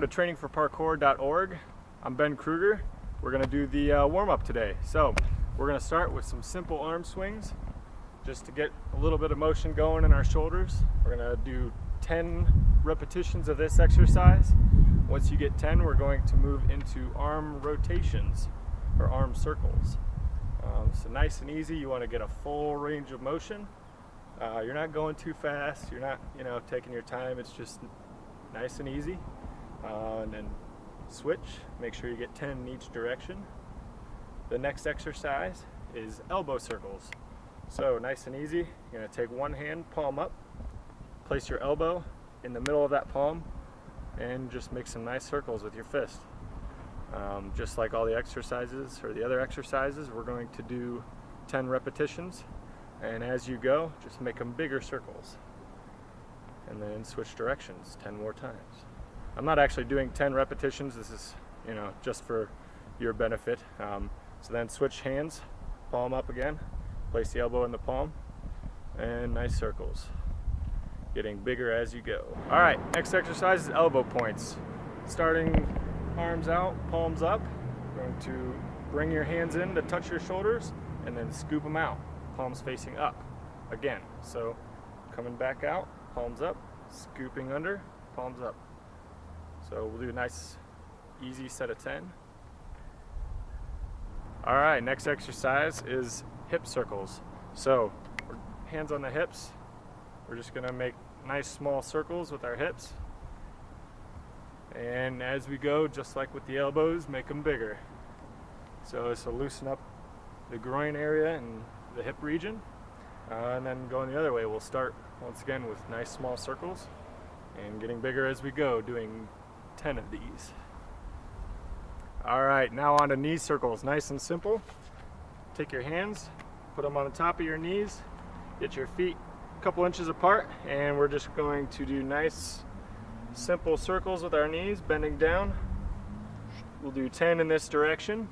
to trainingforparkour.org. I'm Ben Kruger. We're going to do the warm-up today. So we're going to start with some simple arm swings just to get a little bit of motion going in our shoulders. We're going to do 10 repetitions of this exercise. Once you get 10, we're going to move into arm rotations or arm circles. So nice and easy. You want to get a full range of motion. You're not going too fast. You're not, taking your time. It's just nice and easy. And then switch. Make sure you get 10 in each direction. The next exercise is elbow circles. So nice and easy. You're going to take one hand, palm up, place your elbow in the middle of that palm, and just make some nice circles with your fist. Just like all the exercises or the other exercises, we're going to do 10 repetitions, and as you go, just make them bigger circles. And then switch directions 10 more times. I'm not actually doing 10 repetitions, this is just for your benefit. So then switch hands, palm up again, place the elbow in the palm, and nice circles. Getting bigger as you go. Alright, next exercise is elbow points. Starting arms out, palms up. Going to bring your hands in to touch your shoulders and then scoop them out, palms facing up again. So coming back out, palms up, scooping under, palms up. So we'll do a nice easy set of 10. Alright, next exercise is hip circles. So hands on the hips, we're just going to make nice small circles with our hips. And as we go, just like with the elbows, make them bigger. So this will loosen up the groin area and the hip region. And then going the other way, we'll start once again with nice small circles and getting bigger as we go, doing 10 of these. Alright, now on to knee circles. Nice and simple. Take your hands, put them on the top of your knees, get your feet a couple inches apart, and we're just going to do nice simple circles with our knees, bending down. We'll do 10 in this direction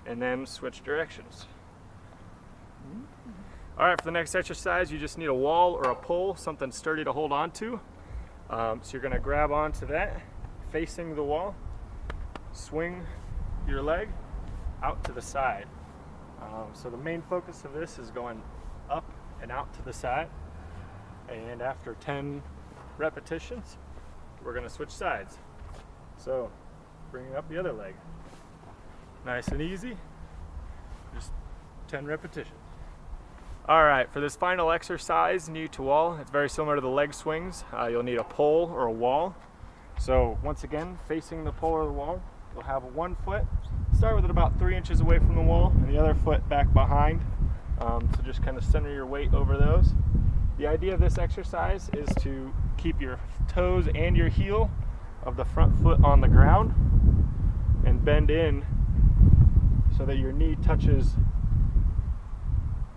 and then switch directions. Alright, for the next exercise, you just need a wall or a pole, something sturdy to hold on to. So you're going to grab onto that, facing the wall, swing your leg out to the side. So the main focus of this is going up and out to the side. And after 10 repetitions, we're going to switch sides. So bringing up the other leg. Nice and easy. Just 10 repetitions. Alright, for this final exercise, knee to wall, it's very similar to the leg swings. You'll need a pole or a wall. So once again, facing the pole or the wall, you'll have one foot. Start with it about 3 inches away from the wall and the other foot back behind. So just kind of center your weight over those. The idea of this exercise is to keep your toes and your heel of the front foot on the ground and bend in so that your knee touches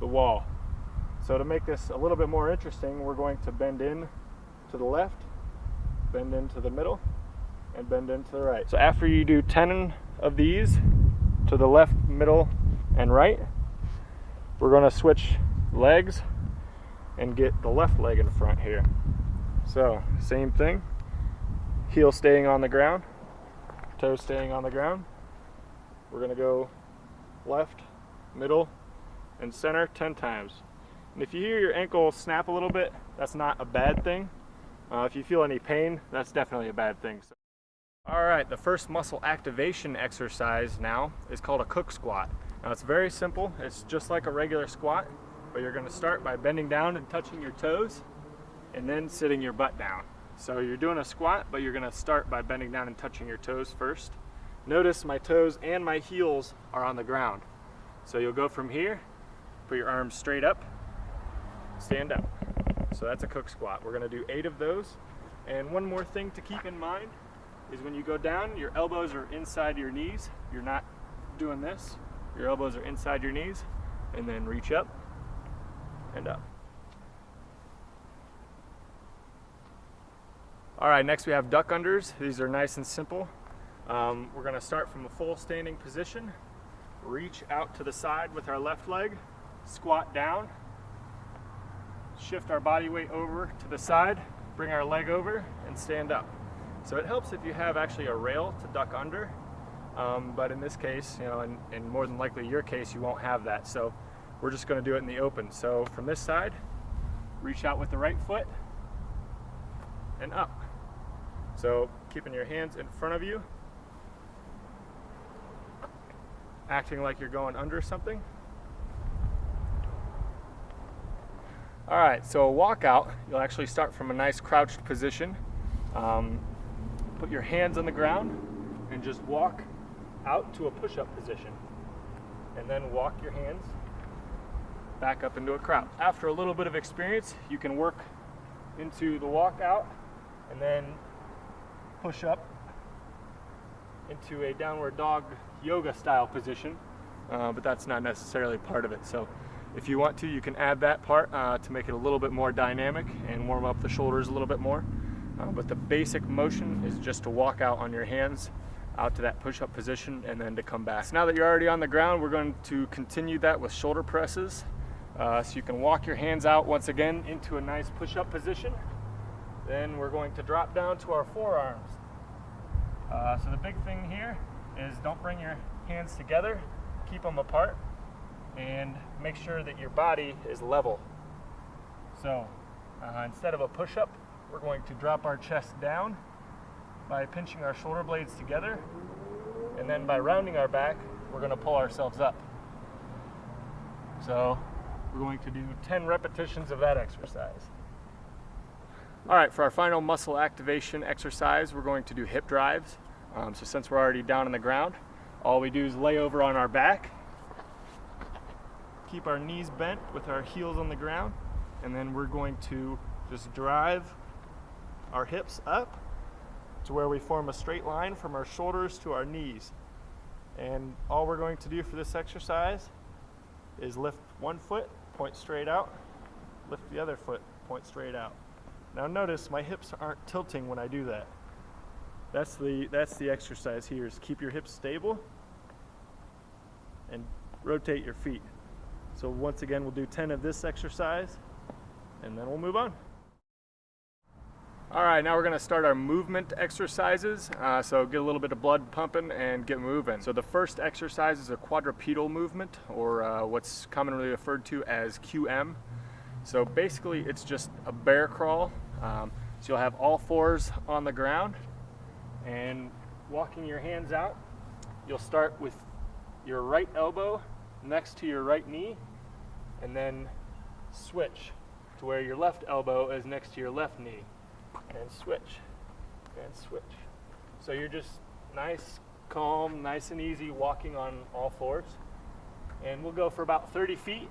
the wall. So to make this a little bit more interesting, we're going to bend in to the left, bend into the middle, and bend into the right. So after you do 10 of these to the left, middle, and right, we're going to switch legs and get the left leg in front here. So same thing, heel staying on the ground, toes staying on the ground. We're going to go left, middle, and center 10 times. And if you hear your ankle snap a little bit, that's not a bad thing. If you feel any pain, that's definitely a bad thing. Alright, the first muscle activation exercise now is called a cook squat. Now it's very simple, it's just like a regular squat, but you're going to start by bending down and touching your toes, and then sitting your butt down. So you're doing a squat, but you're going to start by bending down and touching your toes first. Notice my toes and my heels are on the ground. So you'll go from here, put your arms straight up, stand up. So that's a cook squat. We're going to do 8 of those. And one more thing to keep in mind is when you go down, your elbows are inside your knees. You're not doing this. Your elbows are inside your knees, and then reach up and up. Alright, next we have duck unders. These are nice and simple. We're going to start from a full standing position, reach out to the side with our left leg, squat down, shift our body weight over to the side, bring our leg over, and stand up. So it helps if you have actually a rail to duck under, but in this case, you know, and more than likely your case, you won't have that. So we're just going to do it in the open. So from this side, reach out with the right foot and up. So keeping your hands in front of you, acting like you're going under something. All right, so a walkout, you'll actually start from a nice crouched position. Put your hands on the ground and just walk out to a push-up position. And then walk your hands back up into a crouch. After a little bit of experience, you can work into the walkout and then push up into a downward dog yoga style position, but that's not necessarily part of it. So if you want to, you can add that part to make it a little bit more dynamic and warm up the shoulders a little bit more. But the basic motion is just to walk out on your hands out to that push-up position and then to come back. So now that you're already on the ground, we're going to continue that with shoulder presses. So you can walk your hands out once again into a nice push-up position. Then we're going to drop down to our forearms. So the big thing here is don't bring your hands together, keep them apart, and make sure that your body is level. So instead of a push-up, we're going to drop our chest down by pinching our shoulder blades together, and then by rounding our back, we're going to pull ourselves up. So we're going to do 10 repetitions of that exercise. All right, for our final muscle activation exercise, we're going to do hip drives. So since we're already down on the ground, all we do is lay over on our back, keep our knees bent with our heels on the ground, and then we're going to just drive our hips up to where we form a straight line from our shoulders to our knees. And all we're going to do for this exercise is lift one foot, point straight out, lift the other foot, point straight out. Now notice my hips aren't tilting when I do that. That's the exercise here, is keep your hips stable and rotate your feet. So once again, we'll do 10 of this exercise and then we'll move on. All right, now we're gonna start our movement exercises. So get a little bit of blood pumping and get moving. So the first exercise is a quadrupedal movement, or what's commonly referred to as QM. So basically it's just a bear crawl. So you'll have all fours on the ground and walking your hands out. You'll start with your right elbow next to your right knee and then switch to where your left elbow is next to your left knee. And switch, and switch. So you're just nice, calm, nice and easy walking on all fours. And we'll go for about 30 feet.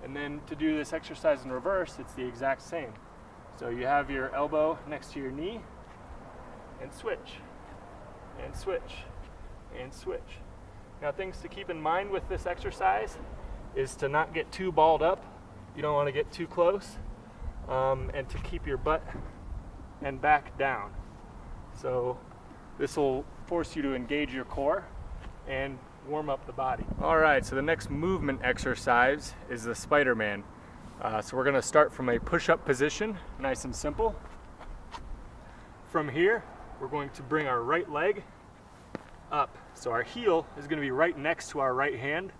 And then to do this exercise in reverse, it's the exact same. So you have your elbow next to your knee, and switch, and switch, and switch. Now things to keep in mind with this exercise is to not get too balled up. You don't want to get too close. And to keep your butt and back down. So this will force you to engage your core and warm up the body. All right, so the next movement exercise is the Spider-Man. So we're gonna start from a push-up position, nice and simple. From here, we're going to bring our right leg up. So our heel is gonna be right next to our right hand.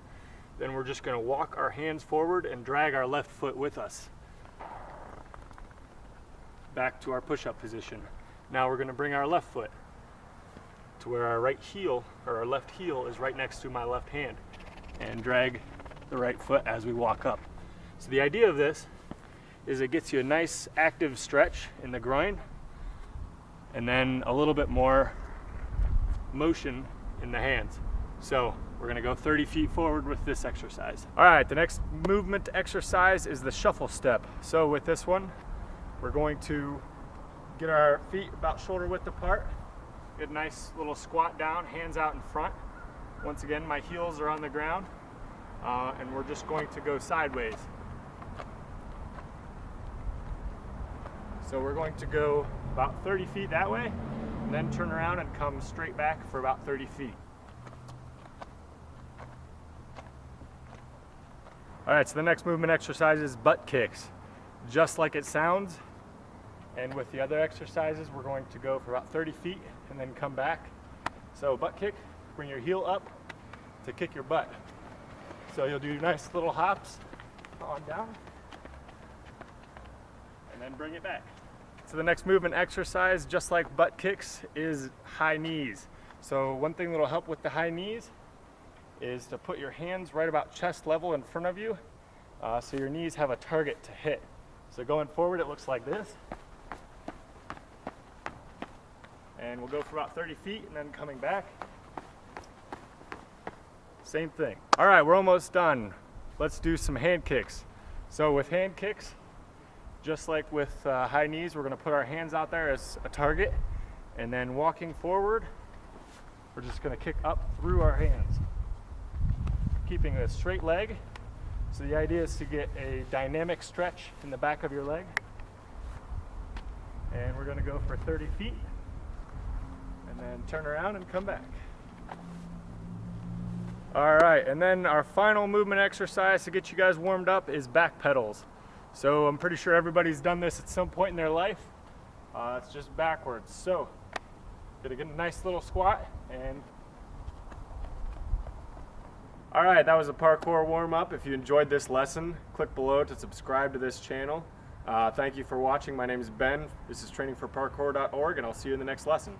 Then we're just gonna walk our hands forward and drag our left foot with us back to our push-up position. Now we're going to bring our left foot to where our right heel, or our left heel, is right next to my left hand, and drag the right foot as we walk up. So the idea of this is it gets you a nice active stretch in the groin and then a little bit more motion in the hands. So we're going to go 30 feet forward with this exercise. All right, the next movement exercise is the shuffle step. So with this one, we're going to get our feet about shoulder width apart, get a nice little squat down, hands out in front. Once again, my heels are on the ground, and we're just going to go sideways. So we're going to go about 30 feet that way, and then turn around and come straight back for about 30 feet. All right, so the next movement exercise is butt kicks. Just like it sounds, And with the other exercises, we're going to go for about 30 feet and then come back. So butt kick, bring your heel up to kick your butt. So you'll do nice little hops on down and then bring it back. So the next movement exercise, just like butt kicks, is high knees. So one thing that'll help with the high knees is to put your hands right about chest level in front of you, so your knees have a target to hit. So going forward, it looks like this. And we'll go for about 30 feet and then coming back. Same thing. All right, we're almost done. Let's do some hand kicks. So with hand kicks, just like with high knees, we're gonna put our hands out there as a target, and then walking forward, we're just gonna kick up through our hands, keeping a straight leg. So the idea is to get a dynamic stretch in the back of your leg. And we're gonna go for 30 feet, and then turn around and come back. All right, and then our final movement exercise to get you guys warmed up is back pedals. So I'm pretty sure everybody's done this at some point in their life. It's just backwards. So gonna get a nice little squat and all right, that was a parkour warm-up. If you enjoyed this lesson, click below to subscribe to this channel. Thank you for watching. My name is Ben. This is trainingforparkour.org, and I'll see you in the next lesson.